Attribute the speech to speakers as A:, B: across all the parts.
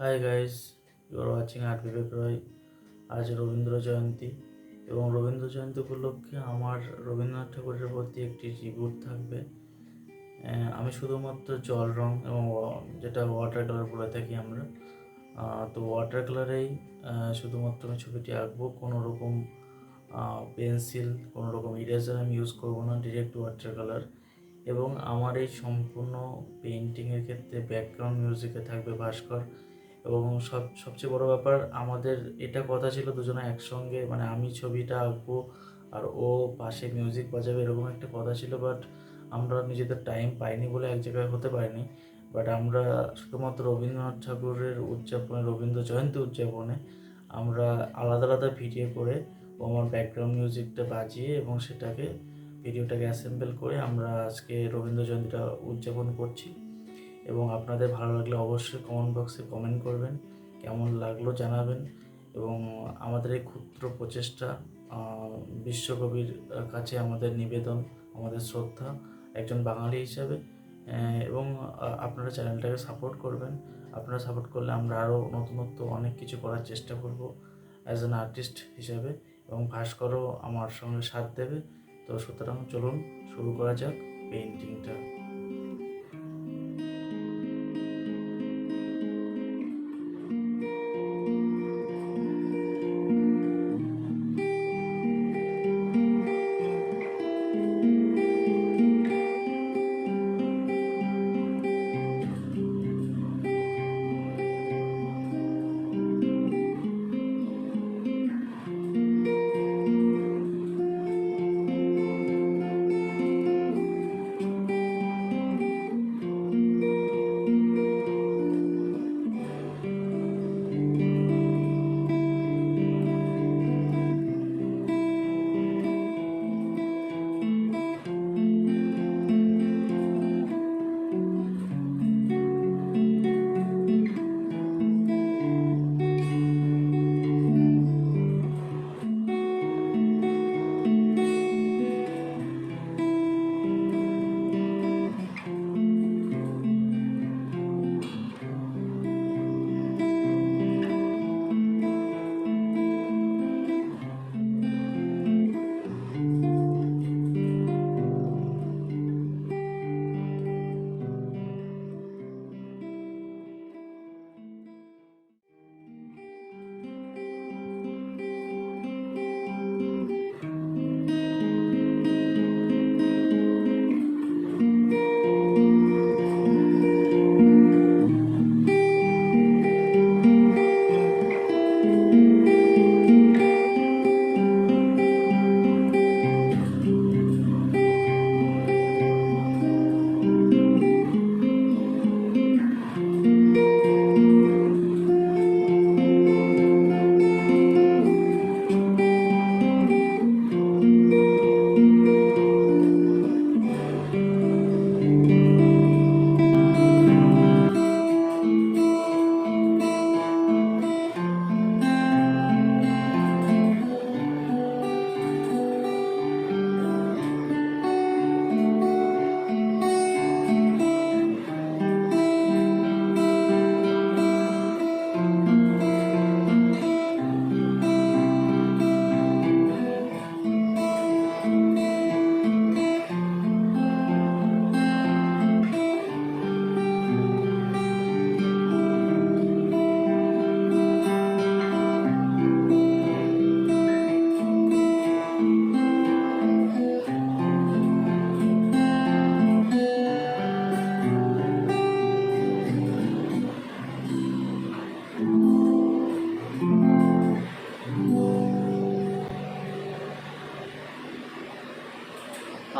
A: High guys, you are watching art Vivek Roy. আজ রবীন্দ্র জয়ন্তী এবং রবীন্দ্র জয়ন্তী উপলক্ষে আমার রবীন্দ্রনাথ ঠাকুরের প্রতি একটি রিভিউ থাকবে। আমি শুধুমাত্র জল রং এবং যেটা ওয়াটার কালার বলে থাকি আমরা, তো ওয়াটার কালারেই শুধুমাত্র আমি ছবিটি আঁকবো। কোনো রকম পেন্সিল, কোনো রকম ইরেজার আমি ইউজ করবো না, ডিরেক্ট ওয়াটার কালার। এবং আমার এই সম্পূর্ণ পেইন্টিংয়ের ক্ষেত্রে ব্যাকগ্রাউন্ড মিউজিকে থাকবে ভাস্কর। এবং সবচেয়ে বড় ব্যাপার, আমাদের এটা কথা ছিল দুজনে একসঙ্গে, মানে আমি ছবিটা আঁকবো আর ও পাশে মিউজিক বাজাবে, এরকম একটা কথা ছিল। বাট আমরা নিজেদের টাইম পাইনি বলে এক জায়গায় হতে পারিনি। বাট আমরা শুধুমাত্র রবীন্দ্রনাথ ঠাকুরের উদযাপনে, রবীন্দ্র জয়ন্তী উদযাপনে আমরা আলাদা আলাদা ভিডিও করে ও আমার ব্যাকগ্রাউন্ড মিউজিকটা বাজিয়ে এবং ভিডিওটাকে অ্যাসেম্বল করে আমরা আজকে রবীন্দ্র জয়ন্তীটা উদযাপন করছি। এবং আপনাদের ভালো লাগলে অবশ্যই কমেন্ট বক্সে কমেন্ট করবেন, কেমন লাগলো জানাবেন। এবং আমাদের এই ক্ষুদ্র প্রচেষ্টা বিশ্বকবির কাছে আমাদের নিবেদন, আমাদের শ্রদ্ধা একজন বাঙালি হিসাবে। এবং আপনারা চ্যানেলটাকে সাপোর্ট করবেন। আপনারা সাপোর্ট করলে আমরা আরও নতুনত্ব অনেক কিছু করার চেষ্টা করব অ্যাজ অ্যান আর্টিস্ট হিসাবে। এবং ভাস্করও আমার সঙ্গে সাথ দেবে। তো সুতরাং চলুন শুরু করা যাক পেইন্টিংটা।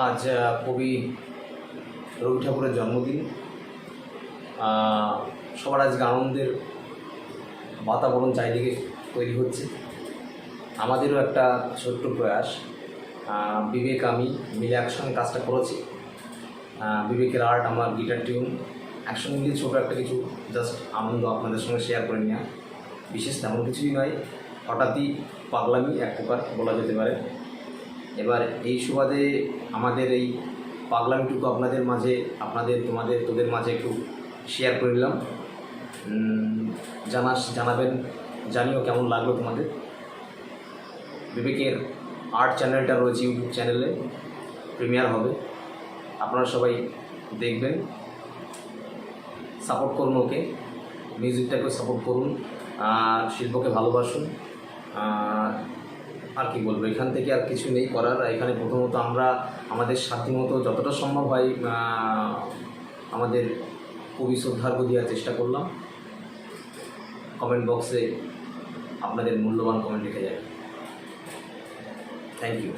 B: আজ কবি রবি ঠাকুরের জন্মদিন। সবার আজকে আনন্দের বাতাবরণ চারিদিকে তৈরি হচ্ছে। আমাদেরও একটা ছোট্ট প্রয়াস, বিবেক আমি মিলে একসঙ্গে কাজটা করেছি। বিবেকের আর্ট, আমার গিটার টিউন, একসঙ্গে মিলে ছোটো একটা কিছু জাস্ট আনন্দ আপনাদের সঙ্গে শেয়ার করে নেওয়া। বিশেষ তেমন কিছুই নয়, হঠাৎই পাগলামি এক প্রকার বলা যেতে পারে। এবার এই সুবাদে আমাদের এই পাগলামিটুকু আপনাদের মাঝে, তোদের মাঝে একটু শেয়ার করে নিলাম। জানাবেন, জানিও কেমন লাগলো তোমাদের। বিবেকের আর্ট চ্যানেলটা রয়েছে ইউটিউব চ্যানেলে, প্রিমিয়ার হবে, আপনারা সবাই দেখবেন, সাপোর্ট করুন ওকে, মিউজিকটাকে সাপোর্ট করুন, শিল্পকে ভালোবাসুন। আর কি বলবো, এখান থেকে আর কিছু নেই করার। এখানে প্রথমত আমরা আমাদের সাধ্যমতো যতটা সম্ভব হয় আমাদের কবি শ্রদ্ধার্ঘ্য দেওয়ার চেষ্টা করলাম। কমেন্ট বক্সে আপনাদের মূল্যবান কমেন্ট লিখে যাবে। Thank you.